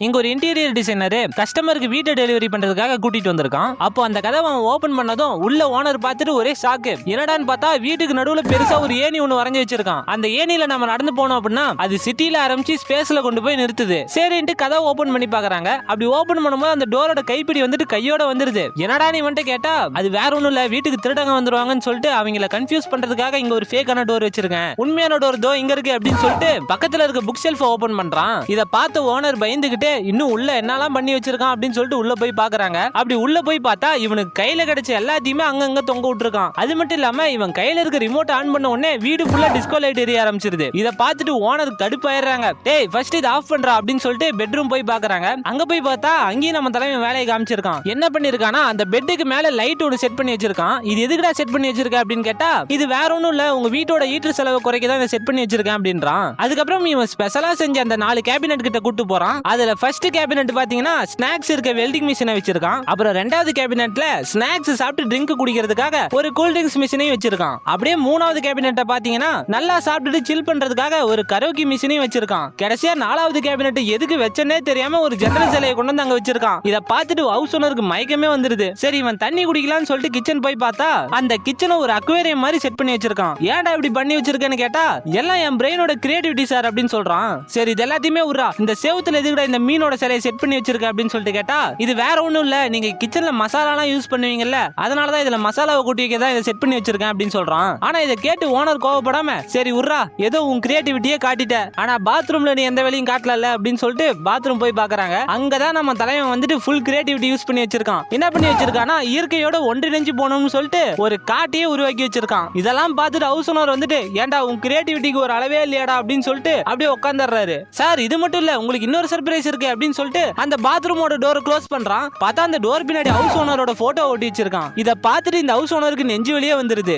இங்க ஒரு interior designer கஸ்டமருக்கு வீட்டை டெலிவரி பண்றதுக்காக கூட்டிட்டு வந்திருக்கான். அப்போ அந்த கதவை அவன் ஓபன் பண்ணதும் உள்ள ஓனர் பார்த்துட்டு ஒரே ஷாக்கு. என்னடான்னு பார்த்தா வீட்டுக்கு நடுவுல பெருசா ஒரு ஏணி ஒண்ணு வரைஞ்சு வச்சிருக்கான். அந்த ஏணியில நம்ம நடந்து போனோம் அப்படின்னா அது சிட்டில ஆரம்பிச்சு ஸ்பேஸ்ல கொண்டு போய் நிறுத்துது. சரின்ட்டு கதவை ஓபன் பண்ணி பாக்குறாங்க. அப்படி ஓபன் பண்ணும்போது அந்த டோரோட கைப்பிடி வந்துட்டு கையோட வந்துருது. என்னடா நீ வந்துட்டு கேட்டா அது வேற ஒண்ணும் இல்ல, வீட்டுக்கு திருடங்க வந்துருவாங்கன்னு சொல்லிட்டு அவங்கள கன்ஃபியூஸ் பண்றதுக்காக இங்க ஒரு ஃபேக்கான டோர் வச்சிருக்கேன், உண்மையான டோர் தோ இங்க இருக்கு அப்படின்னு சொல்லிட்டு பக்கத்துல இருக்க புக் ஷெல்ஃப் ஓபன் பண்றான். இத பார்த்த ஓனர் பயந்துகிட்டு இன்னும் உள்ள என்னெல்லாம் பண்ணி வச்சிருக்கான் அப்படின்னு சொல்லிட்டு உள்ள போய் பாக்குறாங்க. அப்படி உள்ள போய் பார்த்தா இவனுக்கு கையில கிடைச்ச எல்லாத்தையுமே அங்கங்க தொங்க விட்டுருக்கான். அது மட்டும் இல்லாம இவன் கையில இருக்க ரிமோட் ஆன் பண்ண உடனே வீடு ஃபுல்லா டிஸ்கோ லைட் எரிய ஆரம்பிச்சிருது. இத பார்த்துட்டு ஓனருக்கு கடுப்பாயிடுறாங்க. டேய் ஃபர்ஸ்ட் இத ஆஃப் பண்றா அப்படின்னு சொல்லிட்டு பெட்ரூம் போய் பாக்குறாங்க. அங்க போய் பார்த்தா அங்கேயும் நம்ம தலைமை வேலையை காமிச்சிருக்கான். என்ன பண்ணிருக்கானா அந்த பெட்டுக்கு மேல லைட் ஒன்று செட் பண்ணி வச்சிருக்கான். இது எதுக்குடா செட் பண்ணி வச்சிருக்க அப்படின்னு கேட்டா இது வேற ஒண்ணும் இல்ல, உங்க வீட்டோட ஈட்டர் செலவு குறைக்க தான் செட் பண்ணி வச்சிருக்கேன் அப்படின்றான். அதுக்கப்புறம் இவன் ஸ்பெஷலா செஞ்ச அந்த 4 கேபினெட் கிட்ட கூட்டு போறான். அதுல ஃபர்ஸ்ட் கேபினெட் பாத்தீங்கன்னா ஸ்நாக்ஸ் இருக்க வெல்டிங் மிஷினை வச்சிருக்கான். அப்புறம் ரெண்டாவது கேபினெட்ல ஸ்நாக்ஸ் சாப்பிட்டு ட்ரிங்க் குடிக்கிறதுக்காக ஒரு கூல் ட்ரிங்க்ஸ் மிஷினையும் வச்சிருக்கான். அப்படியே மூணாவது கேபினெட்டை பாத்தீங்கன்னா நல்லா சாப்பிட்டுட்டு சில் பண்றதுக்காக ஒரு கரோக்கி மிஷினையும் வச்சிருக்கான். கடைசியா நாலாவது கேபினெட் எதுக்கு வச்சனே தெரியாம ஒரு ஜெனரல் சிலையை கொண்டு வந்து அங்க வச்சிருக்கான். இத பார்த்துட்டு ஹவுஸ் ஓனருக்கு மயக்கமே வந்துருது. சரி இவன் தண்ணி குடிக்கலாம்னு சொல்லிட்டு கிச்சன் போய் பார்த்தா அந்த கிச்சனை ஒரு அக்வேரியம் மாதிரி செட் பண்ணி வச்சிருக்கான். ஏன்டா இப்படி பண்ணி வச்சிருக்கேன்னு கேட்டா எல்லாம் என் பிரெயினோட கிரியேட்டிவிட்டி சார் அப்படின்னு சொல்றான். சரி இது எல்லாத்தையுமே உர்றா, இந்த செவுத்துல எதுக்குடா இந்த மீனோட சிலையை செட் பண்ணி வச்சிருக்க அப்படின்னு சொல்லிட்டு கேட்டா இது வேற ஒண்ணும் இல்ல, நீங்க கிச்சன்ல மசாலாலாம் யூஸ் பண்ணுவீங்கல்ல, அதனாலதான் இதுல மசாலாவை கூட்டி வைக்க தான் இதை செட் பண்ணி வச்சிருக்கேன் அப்படின்னு சொல்றான். ஆனா இதை கேட்டு ஓனர் கோவப்படாம சரி உர்றா ஏதோ உன் கிரியேட்டிவிட்டியே காட்டிட்ட, ஆனா பாத்ரூம்ல நீ எந்த வேலையும் காட்டல அப்படின்னு சொல்லிட்டு பாத்ரூம் போய் பாக்குறாங்க. அங்கதான் நம்ம தலைவன் வந்துட்டு ஃபுல் கிரியேட்டிவிட்டி யூஸ் பண்ணி வச்சிருக்கான். என்ன பண்ணி வச்சிருக்கானா இயற்கையோட ஒன்றிணைஞ்சு போகணும்னு சொல்லிட்டு ஒரு காட்டையே உருவாக்கி வச்சிருக்கான். இதெல்லாம் பார்த்துட்டு ஹவுஸ் ஓனர் வந்துட்டு ஏன்டா உன் கிரியேட்டிவிட்டிக்கு ஒரு அளவே இல்லையாடா அப்படின்னு சொல்லிட்டு அப்படியே உட்காந்துறாரு. சார் இது மட்டும் இல்ல, உங்களுக்கு இன்னொரு சர்ப்ரைஸ் இருக்கு அப்படின்னு சொல்லிட்டு அந்த பாத்ரூமோட டோரை க்ளோஸ் பண்றான். பார்த்தா அந்த டோர் பின்னாடி ஹவுஸ் ஓனரோட போட்டோ ஒட்டி வச்சிருக்கான். இத பார்த்துட்டு இந்த ஹவுஸ் ஓனருக்கு நெஞ்சு வலியே வந்துருது.